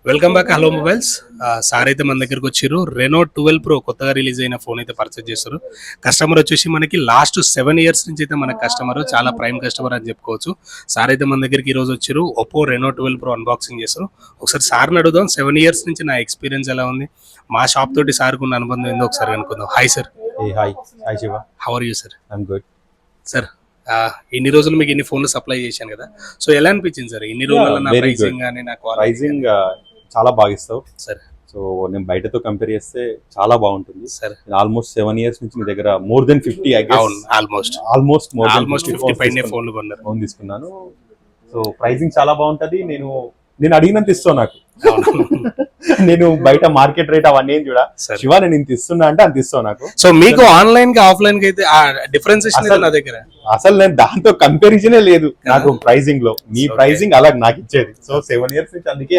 Welcome back hello mobiles. Sir అయితే మన దగ్గరకు వచ్చారు. రెనో 12 ప్రో కొత్తగా రిలీజ్ అయిన ఫోన్ అయితే పర్చేజ్ చేస్తారు. కస్టమర్ వచ్చేసి మనకి లాస్ట్ 7 years నుంచి అయితే మన కస్టమర్, చాలా ప్రైమ్ కస్టమర్ అని చెప్పుకోవచ్చు. సార్ అయితే మన దగ్గరికి ఈ రోజు వచ్చారు. ఒప్పో రెనో 12 ప్రో అన్బాక్సింగ్ చేస్తారు. ఒకసారి సార్ని అడుగుదాం, 7 years నుంచి నా ఎక్స్పీరియన్స్ ఎలా ఉంది, మా షాప్ తోటి సార్కు ఉన్న అనుబంధం ఏందో ఒకసారి కనుక్కుందాం. Hi sir. Hey, hi. Hi, Shiva. How are you sir? I'm good. Sir, ఇన్ని రోజులు మీకు ఇన్ని ఫోన్లు సప్లై చేశాను కదా, సో ఎలా అనిపించింది సార్ ఇన్ని రోజుల్లో నా very ప్రైసింగ్ good. కానీ నా Pricing చాలా బాగా ఇస్తావు. సార్ సో నేను బయటతో కంపేర్ చేస్తే చాలా బాగుంటుంది. సార్ ఆల్మోస్ట్ 7 years నుంచి మీ దగ్గర మోర్ దెన్ 50 అవును, ఆల్మోస్ట్ ఆల్మోస్ట్ ఆల్మోస్ట్ 50 పైనే ఫోన్లు కొన్నారు. ఫోన్ తీసుకున్నాను. సో ప్రైసింగ్ చాలా బాగుంటది. నేను అడిగినంత ఇస్తావు నాకు. నేను బయట మార్కెట్ రేట్ అవన్నీ ఏం చూడా, సరే. శివ నేను ఇంత ఇస్తున్నా అంటే అంత ఇస్తావు నాకు. సో మీకు ఆన్లైన్ కి ఆఫ్లైన్ కి అయితే డిఫరెన్సేషన్ అసలు- నా దగ్గర అసలు నేను దాంతో కంపారిజనే లేదు నాకు ప్రైసింగ్ లో. మీ Okay. ప్రైసింగ్ అలా నాకు ఇచ్చేది. సో 7 years నుంచి అందుకే